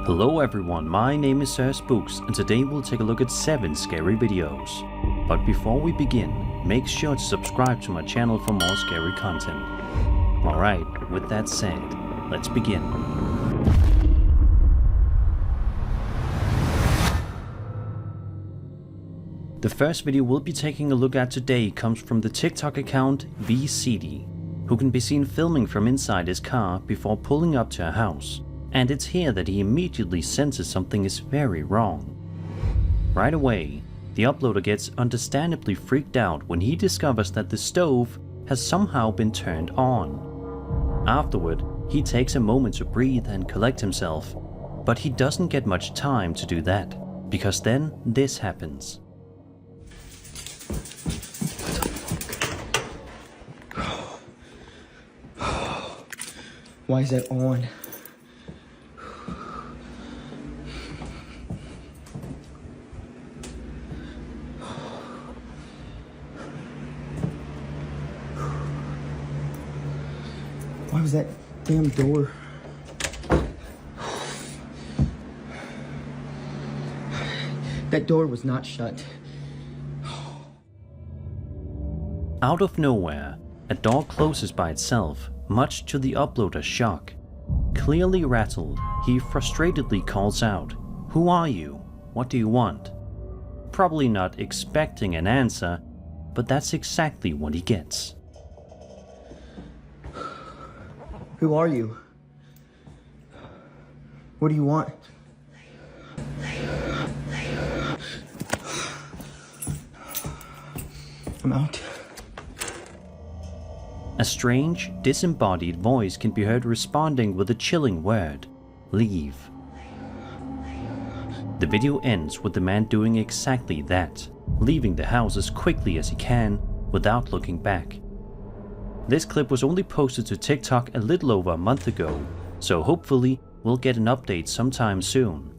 Hello everyone, my name is Sir Spooks and today we'll take a look at 7 scary videos. But before we begin, make sure to subscribe to my channel for more scary content. Alright, with that said, let's begin. The first video we'll be taking a look at today comes from the TikTok account VCD, who can be seen filming from inside his car before pulling up to a house. And it's here that he immediately senses something is very wrong. Right away, the uploader gets understandably freaked out when he discovers that the stove has somehow been turned on. Afterward, he takes a moment to breathe and collect himself, but he doesn't get much time to do that, because then this happens. Why is that on? Why was that damn door? That door was not shut. Out of nowhere, a door closes by itself, much to the uploader's shock. Clearly rattled, he frustratedly calls out, "Who are you? What do you want?" Probably not expecting an answer, but that's exactly what he gets. Who are you? What do you want? I'm out. A strange, disembodied voice can be heard responding with a chilling word: leave. The video ends with the man doing exactly that, leaving the house as quickly as he can without looking back. This clip was only posted to TikTok a little over a month ago, so hopefully we'll get an update sometime soon.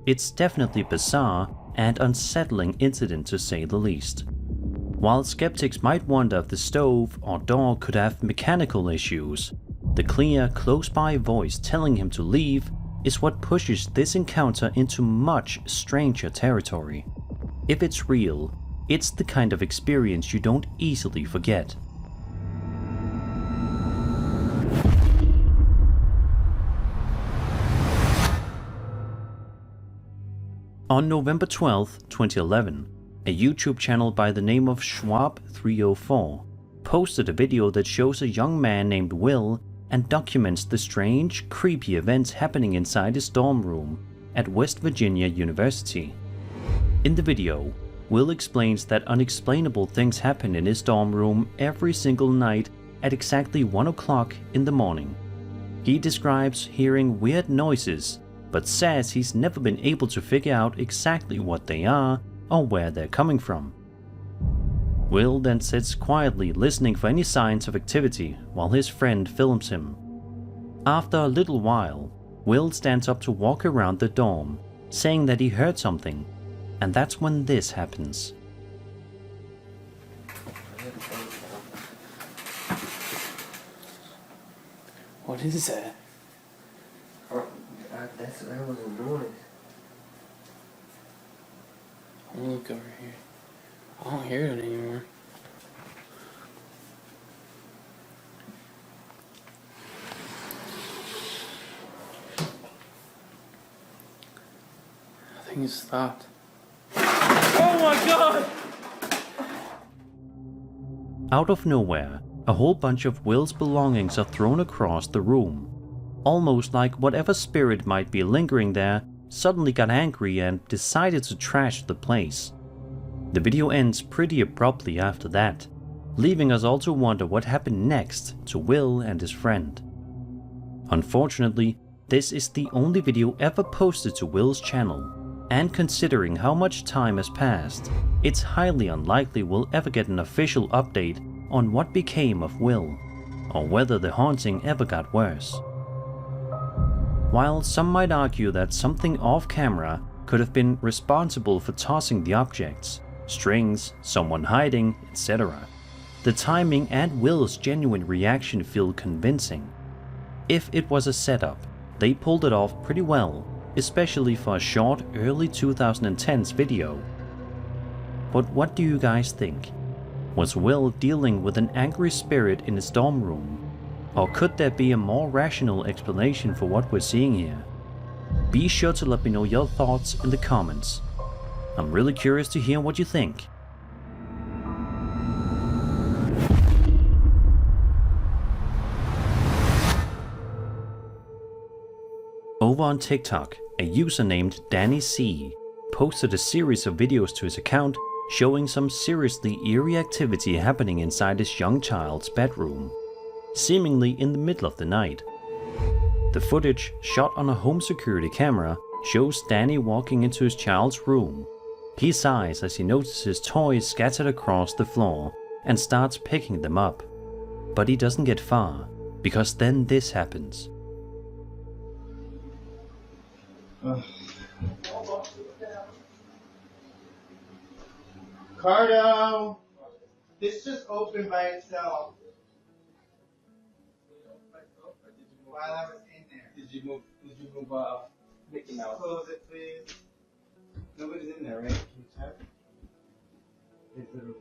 It's definitely a bizarre and unsettling incident to say the least. While skeptics might wonder if the stove or door could have mechanical issues, the clear, close-by voice telling him to leave is what pushes this encounter into much stranger territory. If it's real, it's the kind of experience you don't easily forget. On November 12, 2011, a YouTube channel by the name of Schwab304 posted a video that shows a young man named Will and documents the strange, creepy events happening inside his dorm room at West Virginia University. In the video, Will explains that unexplainable things happen in his dorm room every single night at exactly 1 o'clock in the morning. He describes hearing weird noises, but says he's never been able to figure out exactly what they are or where they're coming from. Will then sits quietly listening for any signs of activity while his friend films him. After a little while, Will stands up to walk around the dorm, saying that he heard something, and that's when this happens. What is that? That was a noise. Let me look over here. I don't hear it anymore. I think it stopped. Oh my god! Out of nowhere, a whole bunch of Will's belongings are thrown across the room. Almost like whatever spirit might be lingering there suddenly got angry and decided to trash the place. The video ends pretty abruptly after that, leaving us all to wonder what happened next to Will and his friend. Unfortunately, this is the only video ever posted to Will's channel, and considering how much time has passed, it's highly unlikely we'll ever get an official update on what became of Will, or whether the haunting ever got worse. While some might argue that something off-camera could have been responsible for tossing the objects, strings, someone hiding, etc., the timing and Will's genuine reaction feel convincing. If it was a setup, they pulled it off pretty well, especially for a short early 2010s video. But what do you guys think? Was Will dealing with an angry spirit in his dorm room? Or could there be a more rational explanation for what we're seeing here? Be sure to let me know your thoughts in the comments. I'm really curious to hear what you think. Over on TikTok, a user named Danny C posted a series of videos to his account showing some seriously eerie activity happening inside his young child's bedroom, seemingly in the middle of the night. The footage, shot on a home security camera, shows Danny walking into his child's room. He sighs as he notices toys scattered across the floor and starts picking them up. But he doesn't get far, because then this happens. Cardo! This just opened by itself. While I was in there. Did you move Mickey Mouse? Close it, please. Nobody's in there, right? Can you check? It's literally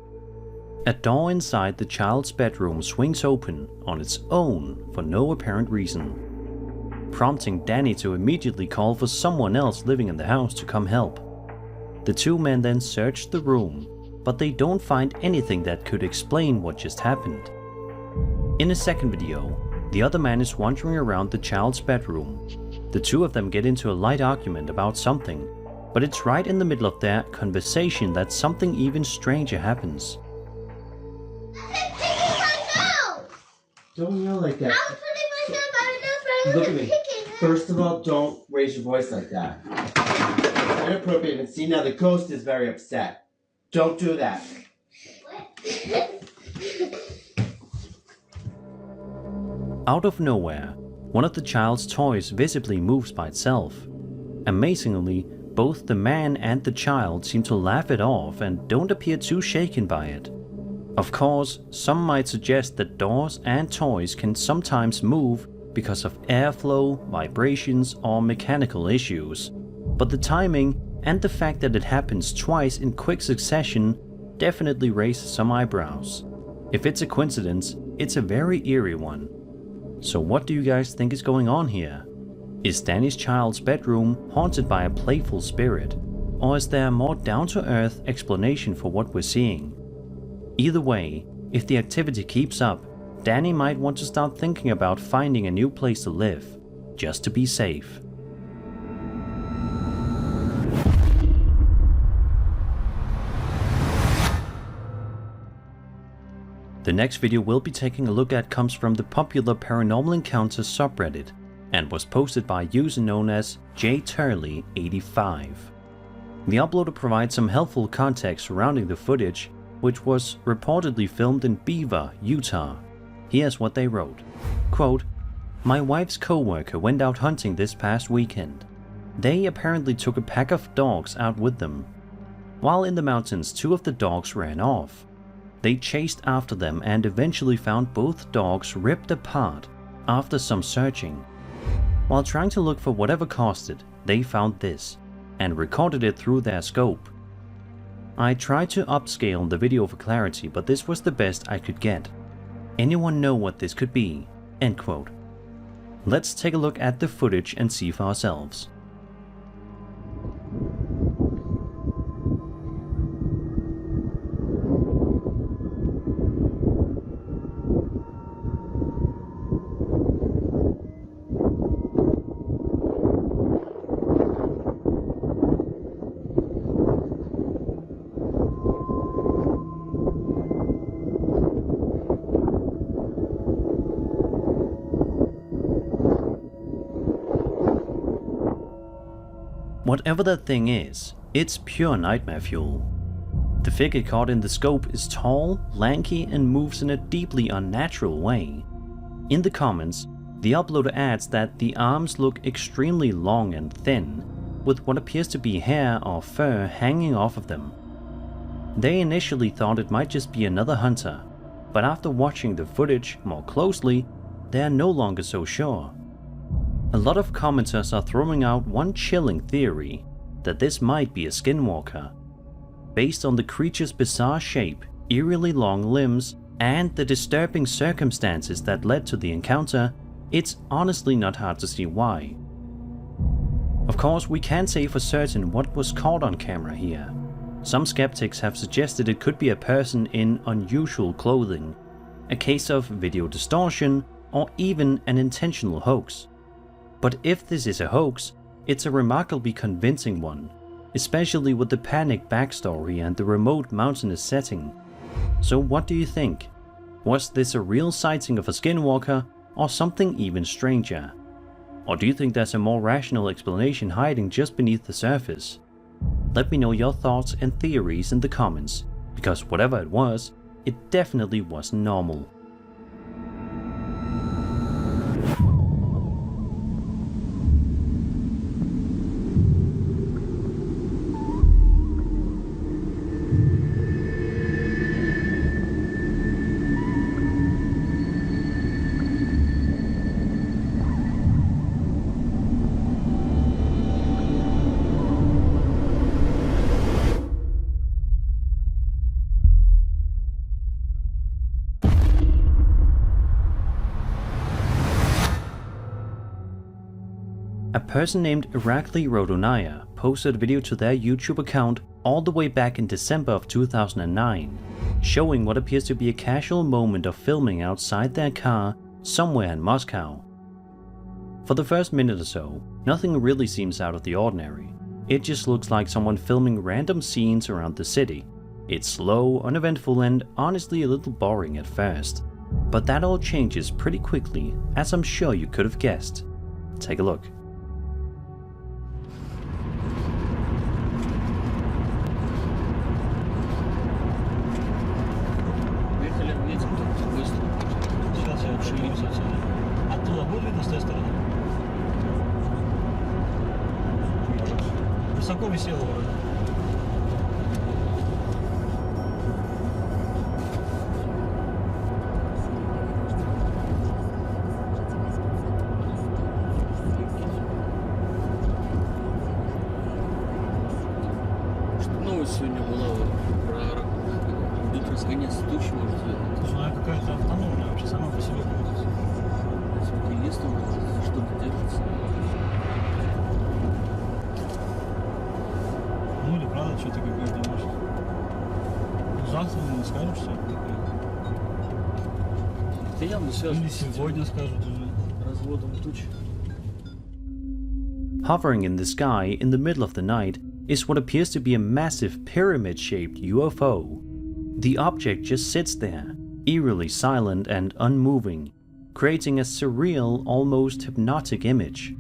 open. A door inside the child's bedroom swings open on its own for no apparent reason, prompting Danny to immediately call for someone else living in the house to come help. The two men then search the room, but they don't find anything that could explain what just happened. In a second video, the other man is wandering around the child's bedroom. The two of them get into a light argument about something, but it's right in the middle of their conversation that something even stranger happens. Don't yell like that. Look at me. First of all, don't raise your voice like that. Inappropriate. And see, now the ghost is very upset. Don't do that. Out of nowhere, one of the child's toys visibly moves by itself. Amazingly, both the man and the child seem to laugh it off and don't appear too shaken by it. Of course, some might suggest that doors and toys can sometimes move because of airflow, vibrations, or mechanical issues. But the timing and the fact that it happens twice in quick succession definitely raises some eyebrows. If it's a coincidence, it's a very eerie one. So what do you guys think is going on here? Is Danny's child's bedroom haunted by a playful spirit? Or is there a more down-to-earth explanation for what we're seeing? Either way, if the activity keeps up, Danny might want to start thinking about finding a new place to live, just to be safe. The next video we'll be taking a look at comes from the popular Paranormal Encounters subreddit and was posted by a user known as jturley85. The uploader provides some helpful context surrounding the footage, which was reportedly filmed in Beaver, Utah. Here's what they wrote. Quote, "My wife's co-worker went out hunting this past weekend. They apparently took a pack of dogs out with them. While in the mountains, two of the dogs ran off. They chased after them and eventually found both dogs ripped apart after some searching. While trying to look for whatever caused it, they found this and recorded it through their scope. I tried to upscale the video for clarity, but this was the best I could get. Anyone know what this could be?" End quote. Let's take a look at the footage and see for ourselves. Whatever that thing is, it's pure nightmare fuel. The figure caught in the scope is tall, lanky, and moves in a deeply unnatural way. In the comments, the uploader adds that the arms look extremely long and thin, with what appears to be hair or fur hanging off of them. They initially thought it might just be another hunter, but after watching the footage more closely, they are no longer so sure. A lot of commenters are throwing out one chilling theory, that this might be a skinwalker. Based on the creature's bizarre shape, eerily long limbs, and the disturbing circumstances that led to the encounter, it's honestly not hard to see why. Of course, we can't say for certain what was caught on camera here. Some skeptics have suggested it could be a person in unusual clothing, a case of video distortion, or even an intentional hoax. But if this is a hoax, it's a remarkably convincing one, especially with the panic backstory and the remote mountainous setting. So what do you think? Was this a real sighting of a skinwalker, or something even stranger? Or do you think there's a more rational explanation hiding just beneath the surface? Let me know your thoughts and theories in the comments, because whatever it was, it definitely wasn't normal. A person named Irakli Rodonaya posted a video to their YouTube account all the way back in December of 2009, showing what appears to be a casual moment of filming outside their car somewhere in Moscow. For the first minute or so, nothing really seems out of the ordinary. It just looks like someone filming random scenes around the city. It's slow, uneventful, and honestly a little boring at first. But that all changes pretty quickly, as I'm sure you could have guessed. Take a look. Высоко висело вроде. Что новость сегодня была про будут разгоняться тучи, может быть. Она какая-то автономная, вообще сама по себе крутится. Смотри, есть там что-то держится. Ну или правда что-то какое-то может. Завтра не скажут, что это такое. Это явно связано Или с сегодня скажут уже. разводом туч. Hovering in the sky in the middle of the night is what appears to be a massive pyramid-shaped UFO. The object just sits there, eerily silent and unmoving, creating a surreal, almost hypnotic image.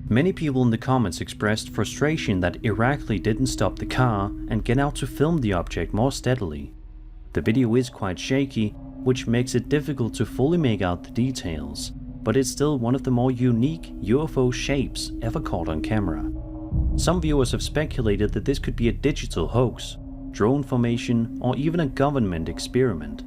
Many people in the comments expressed frustration that Irakli didn't stop the car and get out to film the object more steadily. The video is quite shaky, which makes it difficult to fully make out the details, but it's still one of the more unique UFO shapes ever caught on camera. Some viewers have speculated that this could be a digital hoax, drone formation, or even a government experiment.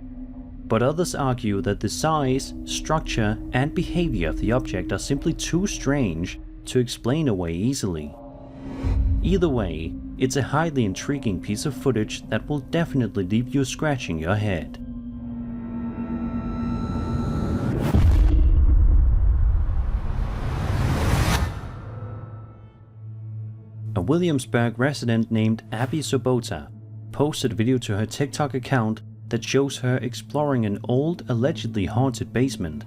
But others argue that the size, structure, and behavior of the object are simply too strange to explain away easily. Either way, it's a highly intriguing piece of footage that will definitely leave you scratching your head. A Williamsburg resident named Abby Sobota posted a video to her TikTok account that shows her exploring an old, allegedly haunted basement,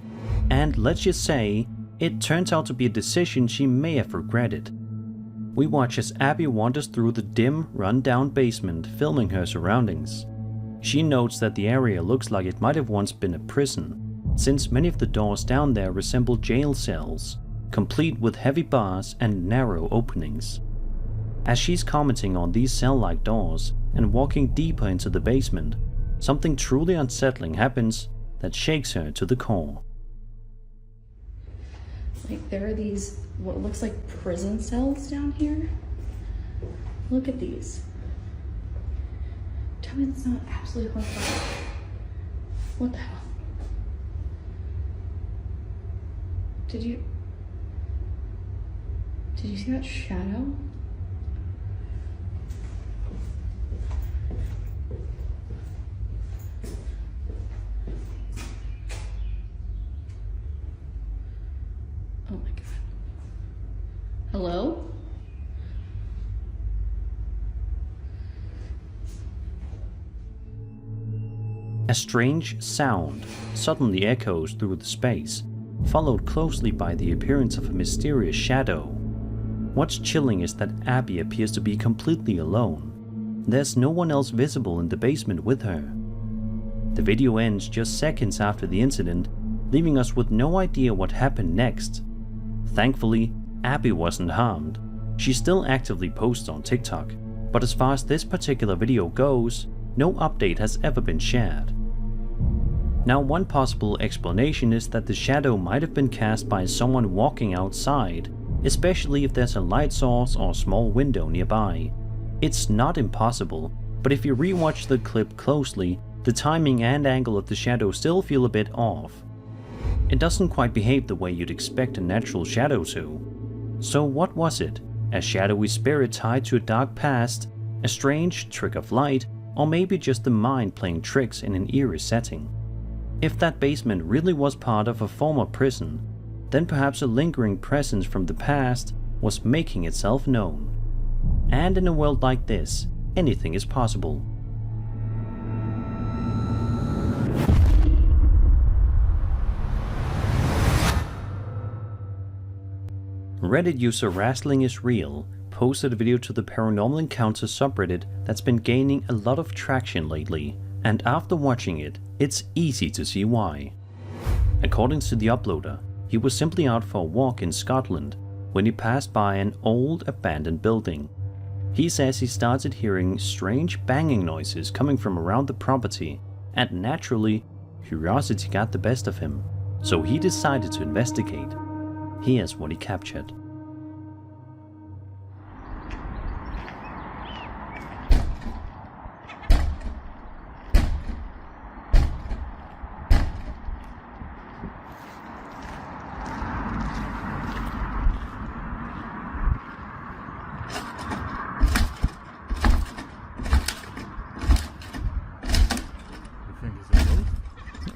and let's just say, it turns out to be a decision she may have regretted. We watch as Abby wanders through the dim, run-down basement, filming her surroundings. She notes that the area looks like it might have once been a prison, since many of the doors down there resemble jail cells, complete with heavy bars and narrow openings. As she's commenting on these cell-like doors and walking deeper into the basement, something truly unsettling happens that shakes her to the core. Like there are these, what looks like prison cells down here. Look at these. Tell me that's not absolutely horrifying. What the hell? Did you? Did you see that shadow? Oh my god. Hello? A strange sound suddenly echoes through the space, followed closely by the appearance of a mysterious shadow. What's chilling is that Abby appears to be completely alone. There's no one else visible in the basement with her. The video ends just seconds after the incident, leaving us with no idea what happened next. Thankfully, Abby wasn't harmed. She still actively posts on TikTok, but as far as this particular video goes, no update has ever been shared. Now, one possible explanation is that the shadow might have been cast by someone walking outside, especially if there's a light source or small window nearby. It's not impossible, but if you rewatch the clip closely, the timing and angle of the shadow still feel a bit off. It doesn't quite behave the way you'd expect a natural shadow to. So what was it? A shadowy spirit tied to a dark past? A strange trick of light? Or maybe just the mind playing tricks in an eerie setting? If that basement really was part of a former prison, then perhaps a lingering presence from the past was making itself known. And in a world like this, anything is possible. Reddit user Wrestling is Real posted a video to the Paranormal Encounters subreddit that's been gaining a lot of traction lately, and after watching it, it's easy to see why. According to the uploader, he was simply out for a walk in Scotland when he passed by an old abandoned building. He says he started hearing strange banging noises coming from around the property, and naturally, curiosity got the best of him, so he decided to investigate. Here's what he captured.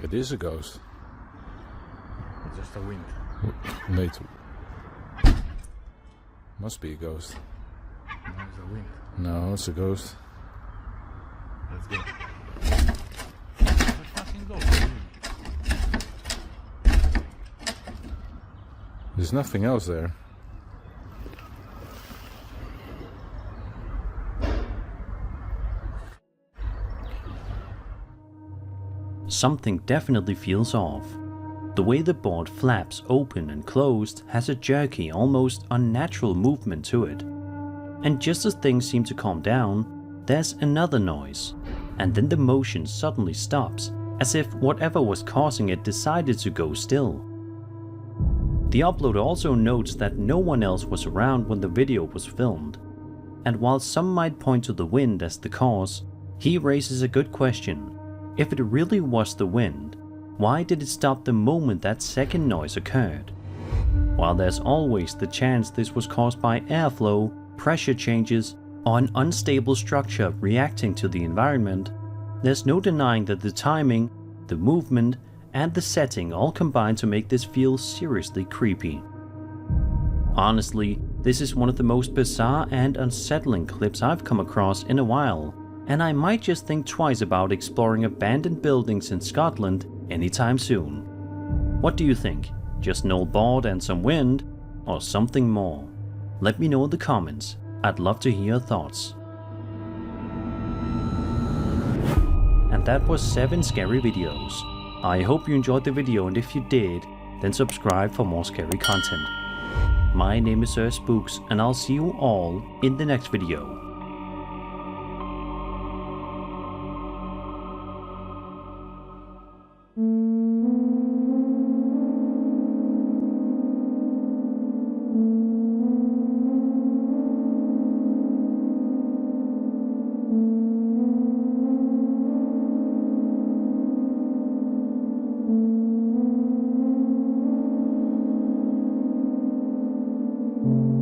It is a ghost. It's just a wind. Wait. Must be a ghost. No, it's a wind. No, it's a ghost. Let's go. It's a fucking ghost. There's nothing else there. Something definitely feels off. The way the board flaps open and closed has a jerky, almost unnatural movement to it. And just as things seem to calm down, there's another noise, and then the motion suddenly stops, as if whatever was causing it decided to go still. The uploader also notes that no one else was around when the video was filmed, and while some might point to the wind as the cause, he raises a good question. If it really was the wind, why did it stop the moment that second noise occurred? While there's always the chance this was caused by airflow, pressure changes, or an unstable structure reacting to the environment, there's no denying that the timing, the movement, and the setting all combine to make this feel seriously creepy. Honestly, this is one of the most bizarre and unsettling clips I've come across in a while, and I might just think twice about exploring abandoned buildings in Scotland anytime soon. What do you think? Just an old board and some wind? Or something more? Let me know in the comments. I'd love to hear your thoughts. And that was 7 scary videos. I hope you enjoyed the video, and if you did, then subscribe for more scary content. My name is Sir Spooks, and I'll see you all in the next video. you.